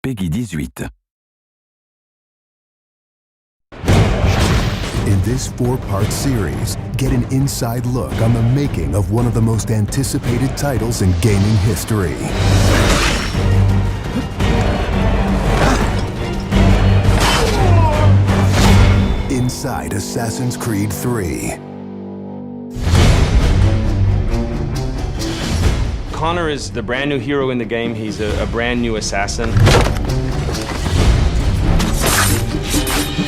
Peggy 18. In this 4-part series, get an inside look on the making of one of the most anticipated titles in gaming history. Inside Assassin's Creed 3. Connor is the brand new hero in the game. He's a brand new assassin.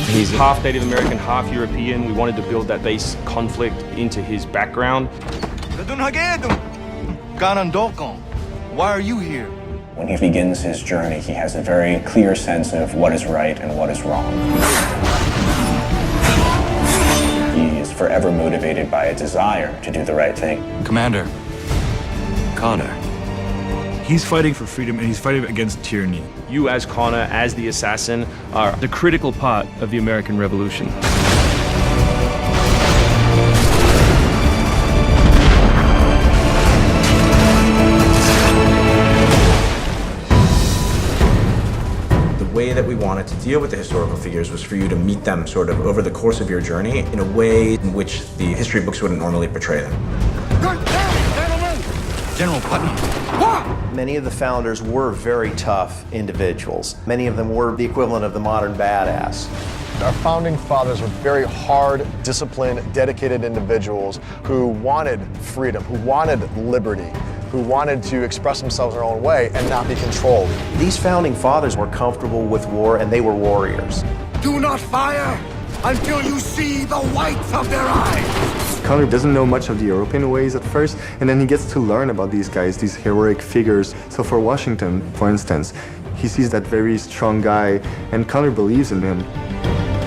He's half Native American, half European. We wanted to build that base conflict into his background. Why are you here? When he begins his journey, he has a very clear sense of what is right and what is wrong. He is forever motivated by a desire to do the right thing. Commander, Connor. He's fighting for freedom and he's fighting against tyranny. You as Connor, as the assassin, are the critical part of the American Revolution. The way that we wanted to deal with the historical figures was for you to meet them sort of over the course of your journey in a way in which the history books wouldn't normally portray them. General Putnam. Many of the founders were very tough individuals. Many of them were the equivalent of the modern badass. Our founding fathers were very hard, disciplined, dedicated individuals who wanted freedom, who wanted liberty, who wanted to express themselves their own way and not be controlled. These founding fathers were comfortable with war and they were warriors. Do not fire until you see the whites of their eyes. Connor doesn't know much of the European ways at first, and then he gets to learn about these guys, these heroic figures. So for Washington, for instance, he sees that very strong guy, and Connor believes in him.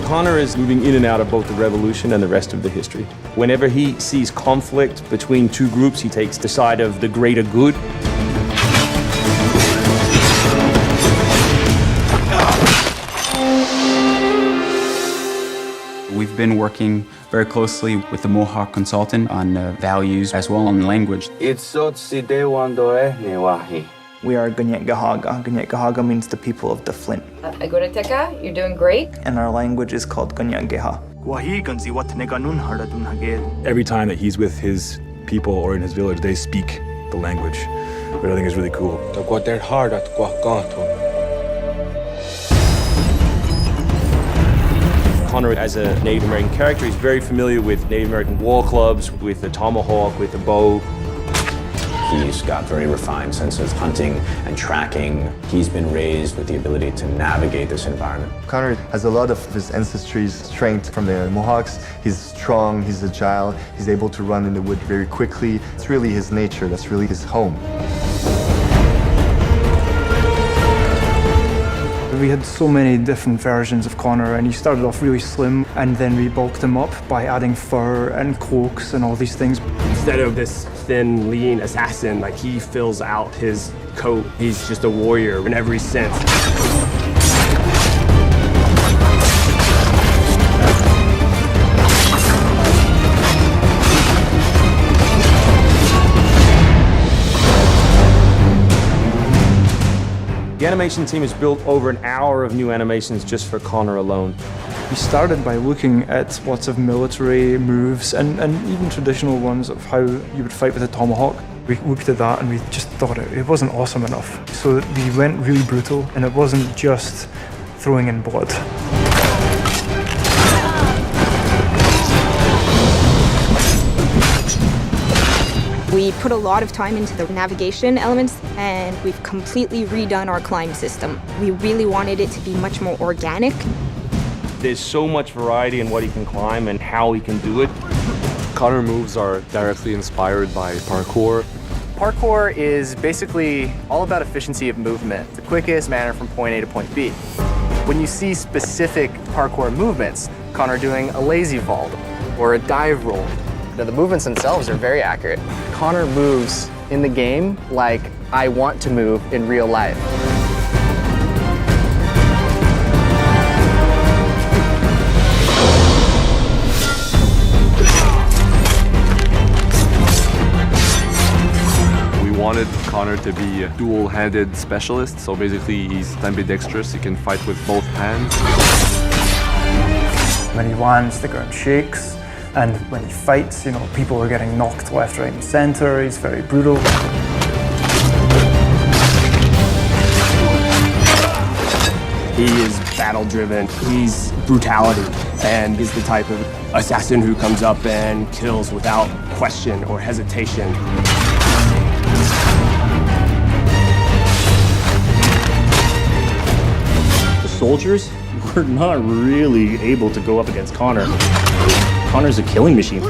Connor is moving in and out of both the revolution and the rest of the history. Whenever he sees conflict between two groups, he takes the side of the greater good. We've been working very closely with the Mohawk consultant on values as well on language. We are Gunyet Gahaga. Gunyet Gahaga means the people of the Flint. Agoroteka, you're doing great. And our language is called Gunyet Geha. Every time that he's with his people or in his village, they speak the language, which I think is really cool. Connor, as a Native American character, is very familiar with Native American war clubs, with the tomahawk, with the bow. He's got very refined sense of hunting and tracking. He's been raised with the ability to navigate this environment. Connor has a lot of his ancestry's strength from the Mohawks. He's strong, he's agile, he's able to run in the wood very quickly. It's really his nature, that's really his home. We had so many different versions of Connor, and he started off really slim, and then we bulked him up by adding fur and cloaks and all these things. Instead of this thin, lean assassin, like he fills out his coat. He's just a warrior in every sense. The animation team has built over an hour of new animations just for Connor alone. We started by looking at lots of military moves and even traditional ones of how you would fight with a tomahawk. We looked at that and we just thought it wasn't awesome enough. So we went really brutal, and it wasn't just throwing in blood. We put a lot of time into the navigation elements, and we've completely redone our climb system. We really wanted it to be much more organic. There's so much variety in what he can climb and how he can do it. Connor moves are directly inspired by parkour. Parkour is basically all about efficiency of movement, the quickest manner from point A to point B. When you see specific parkour movements, Connor doing a lazy vault or a dive roll, now, the movements themselves are very accurate. Connor moves in the game like I want to move in real life. We wanted Connor to be a dual-handed specialist. So basically he's ambidextrous, he can fight with both hands. When he lands, the ground shakes. And when he fights, you know, people are getting knocked left, right, and center. He's very brutal. He is battle-driven, he's brutality, and he's the type of assassin who comes up and kills without question or hesitation. The soldiers were not really able to go up against Connor. Connor's a killing machine.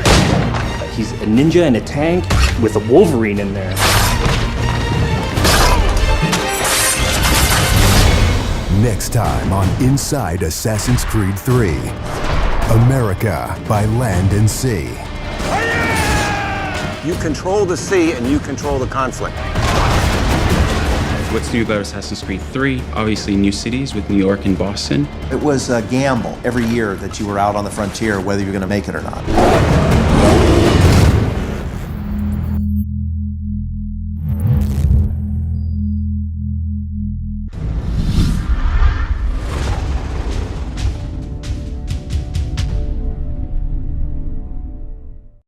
He's a ninja in a tank with a Wolverine in there. Next time on Inside Assassin's Creed 3, America by Land and Sea. You control the sea and you control the conflict. What's new about Assassin's Creed 3? Obviously new cities with New York and Boston. It was a gamble every year that you were out on the frontier, whether you're going to make it or not.